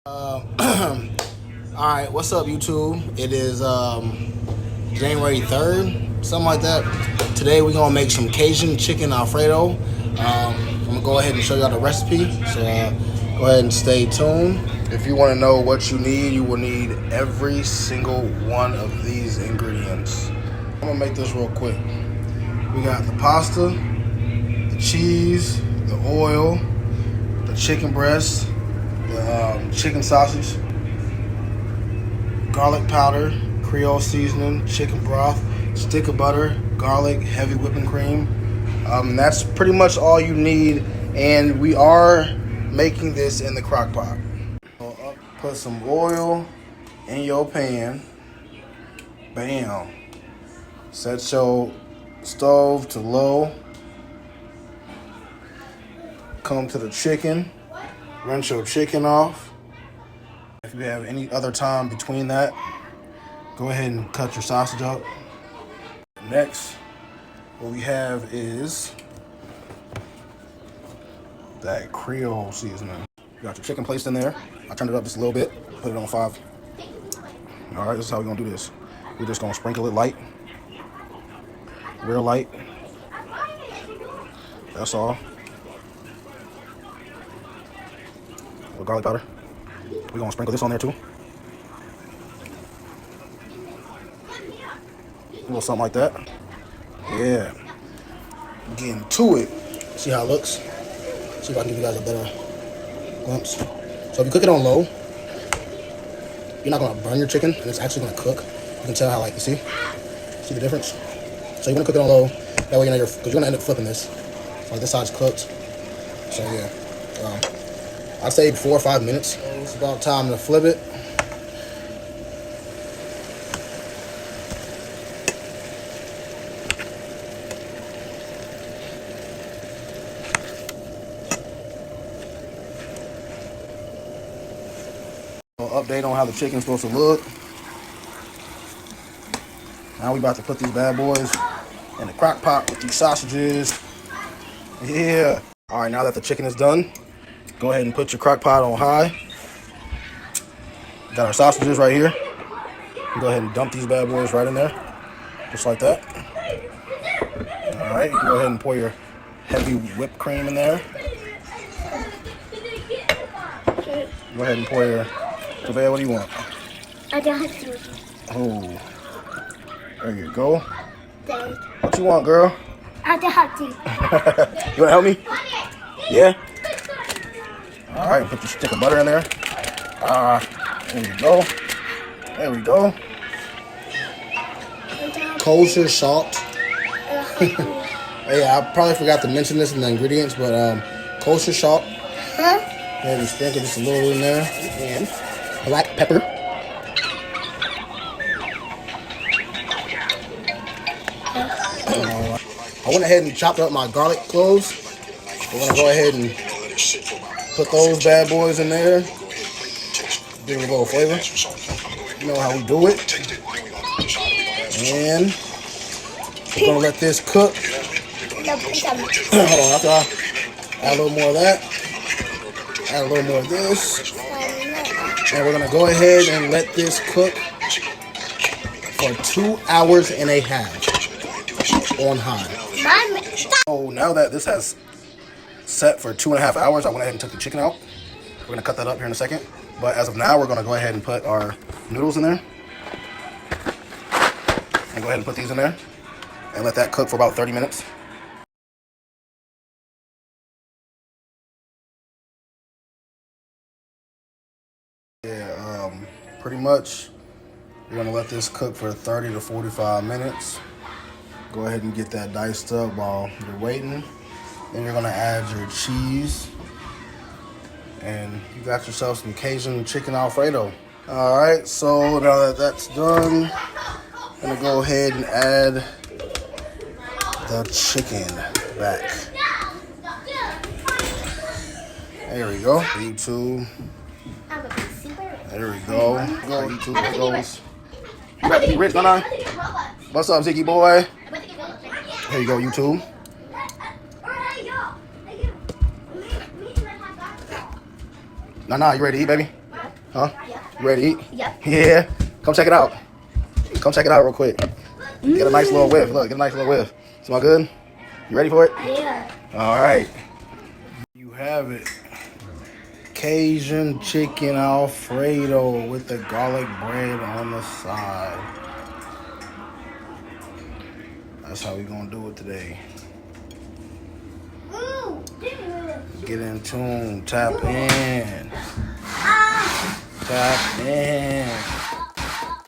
Alright, what's up YouTube? It is January 3rd, something like that. Today we're gonna make some Cajun chicken Alfredo. I'm gonna go ahead and show y'all the recipe, so go ahead and stay tuned. If you wanna know what you need, you will need every single one of these ingredients. I'm gonna make this real quick. We got the pasta, the cheese, the oil, the chicken breast, the chicken sausage, garlic powder, Creole seasoning, chicken broth, stick of butter, garlic, heavy whipping cream. That's pretty much all you need, and we are making this in the crock pot. So put some oil in your pan. Bam. Set your stove to low. Come to the chicken. Rinse your chicken off. If you have any other time between that, go ahead and cut your sausage up. Next, what we have is that Creole seasoning. You got your chicken placed in there. I turned it up just a little bit, put it on 5. All right, this is how we're gonna do this. We're just gonna sprinkle it light, real light. That's all. With garlic powder. We're gonna sprinkle this on there too. A little something like that. Yeah. Getting to it. See how it looks? See if I can give you guys a better glimpse. So if you cook it on low, you're not gonna burn your chicken, and it's actually gonna cook. You can tell how, like, you see the difference? So you wanna cook it on low. That way, because you're gonna end up flipping this. So like this side's cooked. So yeah. I'd say 4 or 5 minutes. It's about time to flip it. Update on how the chicken's supposed to look. Now we about to put these bad boys in the crock pot with these sausages. Yeah. All right, now that the chicken is done, go ahead and put your crock pot on high. Got our sausages right here. Go ahead and dump these bad boys right in there, just like that. All right, go ahead and pour your heavy whipped cream in there. Go ahead and pour your, Javea, what do you want? I don't have to. Oh, there you go. What you want, girl? I don't have to. You wanna help me? Yeah? All right, put your stick of butter in there. There you go. There we go. Kosher salt. Yeah, I probably forgot to mention this in the ingredients, but kosher salt. Huh? And you sprinkle just a little in there. And black pepper. I went ahead and chopped up my garlic cloves. We're gonna go ahead and put those bad boys in there. Give it a little flavor. You know how we do it. And we're gonna let this cook. Hold on, after I add a little more of that, add a little more of this, and we're gonna go ahead and let this cook for 2 hours and a half on high. So now that this has set for 2.5 hours, I went ahead and took the chicken out. We're gonna cut that up here in a second. But as of now, we're gonna go ahead and put our noodles in there. And go ahead and put these in there. And let that cook for about 30 minutes. Yeah, pretty much, you're gonna let this cook for 30 to 45 minutes. Go ahead and get that diced up while you're waiting. Then you're gonna add your cheese. And you got yourself some Cajun chicken Alfredo. All right, so now that that's done, I'm gonna go ahead and add the chicken back. There we go. YouTube. There we go. Go YouTube. There goes. You got to be rich, don't I? What's up, Ziggy boy? Here you go, YouTube. Nah, you ready to eat, baby? Huh? You ready to eat? Yep. Yeah. Come check it out. Come check it out real quick. Get a nice little whiff. Look, get a nice little whiff. Smell good? You ready for it? Yeah. All right. You have it. Cajun chicken Alfredo with the garlic bread on the side. That's how we gonna do it today. Get in tune. Tap in. Tap in.